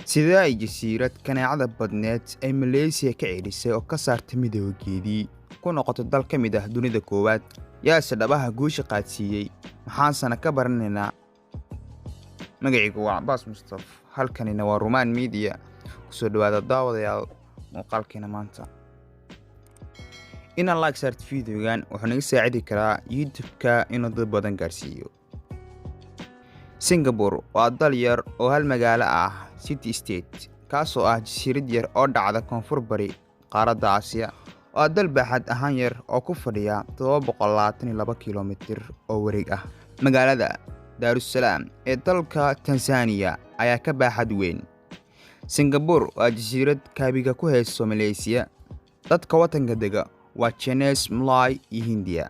Sidee ay jasiirad kaneecada badneed ay Malaysia ka ceelisay oo ka saartay midowgeedii ku noqotay dal ka mid ah dunida koowaad yaase dhabaha guusha qaadsiiyey maxaansana ka baranaynaa. Magacaygu waa Cabbaas Mustaf, halkanina waa Rumaan Media. Kusoo dhawaada daawadayaal muuqaalkeena maanta. Inaad like saarto videogan wuxuu naga saacidi karaa YouTube-ka inuu dad badan gaarsiiyo. Singapore waa dal yar oo hal magaalo ah, city state, kaasoo ah jasiirad yar oo dhacda koonfur bari qaaradda Aasiya. Waa dal baaxad ahaan yar oo ku fadhiya 722 kiiloomitir oo wareeg ah. Magaalada Darussalam ee dalka Tanzania ayaa ka baaxad weyn. Singapore waa jasiirad kaabiga ku hayso Malaysia. Dadka wadanka dega waa Chinese, Malay iyo Hindiya.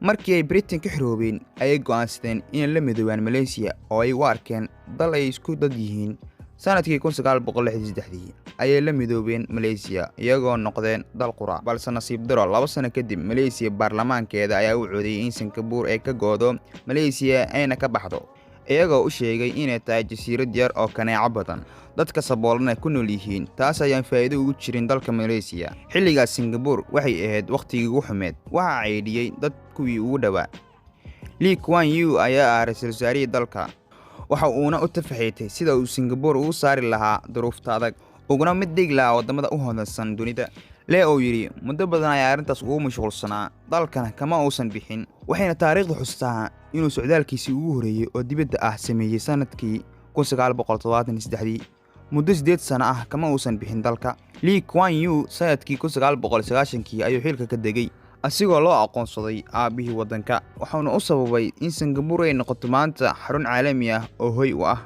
Markii ay Britain ka xiroobeen ayay go'aansadeen inay la midoobaan Malaysia oo ay u arkeen dal ay isku dad yihiin. Sanadkii 1963 ayay la midoobeen Malaysia iyagoo noqdeen dal qura. Balse nasiib daro 2 sano kadib Malaysia baarlamaankeeda ayaa u codeeyay in Singapore ay ka goodo Malaysia ayna ka baxdo, iyagoo u sheegay inay tahay jasiirad yar oo kaneeco badan dadka saboolana ku nool yihiin. Taas ayaan faa'iido ugu jirin dalka Malaysia. Xilligaas Singapore waxay ahayd waqtigii ugu xumeed, waxaa ceydhiyay dad kuwii ugu dhawaa. Lee Kuan Yew ayaa ah ra'iisul wasaarihii dalka, waxa uuna u tafaxeetay sida uu Singapore ugu saari lahaa duruufta adag uguna mid dhig lahaa wadamada u hodansan dunida. Lee oo yiri muddo badan ayaa arrintaas ugu mashquulsanaa dalkana kama uusan bixin, waxayna taariikhdu xustaa inuu socdaalkiisii ugu horeeyay oo dibadda ah sameeyay sanadkii 1973. muddo 8 sano ah kama uusan bixin dalka. Lee Kuan Yew sanadkii 1990 ayuu xilka ka degay asigoo loo aqoonsaday aabihii wadanka, waxaana u sababay in Singapore ay noqoto maanta xarun caalami ah oo hoy u ah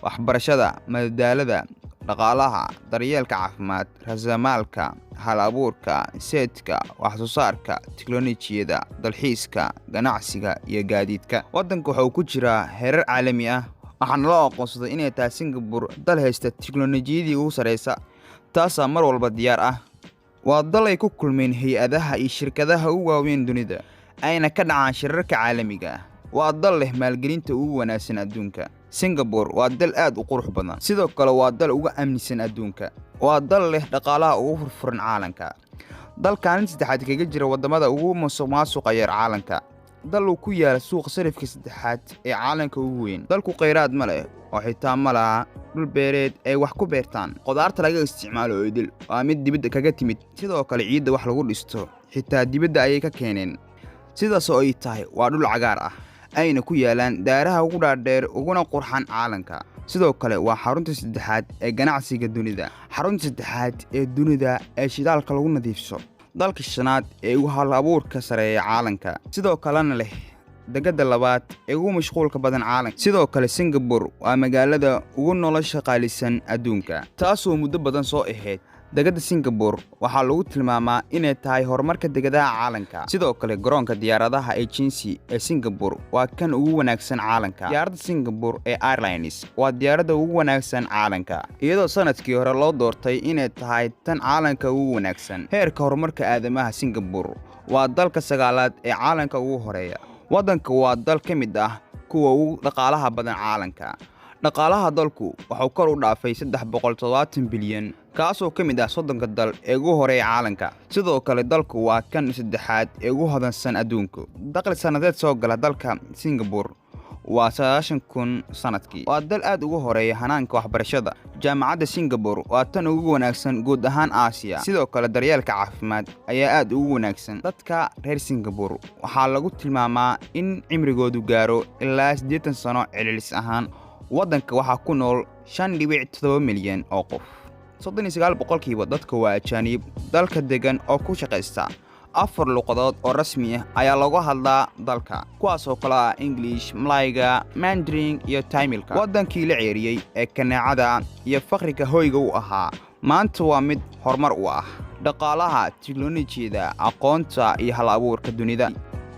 waxbarashada, madadaalada, dhaqaalaha, daryeelka caafimaad, raasamaalka, hal-abuurka, seedka, wax-soo-saarka, tiknoolajiyada, dalxiiska, ganacsiga iyo gaadiidka. Wadanku waxa uu ku jiraa heerar caalami ah, waxaana loo aqoonsaday inay tahay Singapore dal haysta tiknoolajiyadii ugu sareysa, taasaa mar walba diyaar ah. Waa dal ay ku kulmeen hay'adaha iyo shirkadaha ugu waaweyn dunida, ayna ka dhacaan shirarka caalamiga ah. Waa dal leh maalgelinta ugu wanaagsan adduunka. Singapore waa dal aad u qurux badan, sidoo kale waa dal uga amnisan adduunka. Waa dal leh dhaqaalaha ugu furfuran caalamka. Dalkan saddexaad kaga jira wadamada ugu musuqmaasuqa yar caalamka. dal uu ku yaal suuqa sarifka saddexaad ee caalamka ugu weyn. Dalku kheyraad ma leh oo xitaa ma laha dhul beereed ay wax ku beertaan. Qudaarta laga isticmaalo oo idil waa mid dibadda kaga timid, sidoo kale ciidda wax lagu dhisto xitaa dibadda ayay ka keeneen. Sidaas oo ay tahay waa dhul cagaar ah, ayna ku yaalaan daaraha ugu dhaadheer uguna qurxan caalamka. Sidoo kale waa xarunta saddexaad ee ganacsiga dunida, xarunta saddexaad ee dunida ee shidaalka lagu nadiifso, dalka shanaad ee ugu hal-abuurka sareeya caalamka, sidoo kalena leh degada labaad ee ugu mashquulka badan caalamka. Sidoo kale Singapore waa magaalada ugu nolosha qaalisan adduunka, taasoo muddo badan soo ahayd. Degada Singapore waxaa lagu tilmaamaa inay tahay horumarka degadaha caalamka. Sidoo kale garoonka diyaaradaha agency ee Singapore waa kan ugu wanaagsan caalamka. Diyaaradda Singapore ee Airlines waa diyaaradda ugu wanaagsan caalamka, iyadoo sanadkii hore loo doortay inay tahay tan caalamka ugu wanaagsan. Heerka horumarka aadamaha Singapore waa dalka 9aad ee caalamka ugu horeeya. Wadanka waa dal ka mid ah kuwa ugu dhaqaalaha badan caalamka. Dhaqaalaha dalku wuxuu kor u dhaafay 370 bilyan, kaasoo ka mid ah 30 dal ee ugu horeeya caalamka. Sidoo kale dalku waa kan saddexaad ee ugu hodansan adduunka. Dakhli sanadeed soo gala dalka Singapore waa 90,000 sanadkii. Waa dal aad ugu horeeya hanaanka waxbarashada. Jaamacadda Singapore waa tan ugu wanaagsan guud ahaan Aasiya. Sidoo kale daryeelka caafimaad ayaa aad ugu wanaagsan. Dadka reer Singapore waxaa lagu tilmaamaa in cimrigoodu gaaro ilaa 80 sano celcelis ahaan. Wadanka waxaa ku nool 5.7 milyan oo qof. 39% dadka waa ajaanib. Dalka degan oo ku shaqeysta 4 luqadood oo rasmi ah ayaa lagu hadlaa dalka, kuwaas oo kala ah English, Malayga, Mandarin iyo Tamilka. Wadankii la ceeriyay ee kaneecada iyo faqriga hoyga u ahaa maanta waa mid horumar u ah dhaqaalaha, tiknoolajiyada, aqoonta iyo hal-abuurka dunida.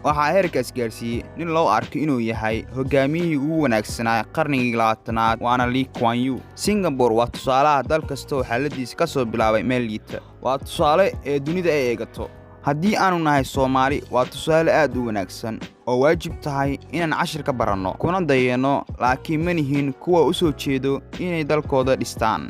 waxaa heerkaas gaarsiiyey nin loo arko inuu yahay hogaamiyihii ugu wanaagsanaa qarnigii 20aad, waana Lee Kuan Yew. Singapore waa tusaalaha dal kasta oo xaaladiisa ka soo bilaabay meel liita. Waa tusaale ee dunida ay eegato. haddii aanu nahay Soomaali waa tusaale aad u wanaagsan. oo waajib tahay inaan cashir ka baranno kuna dayano laakiin ma nihin kuwa u soo jeedo inay dalkooda dhistaan.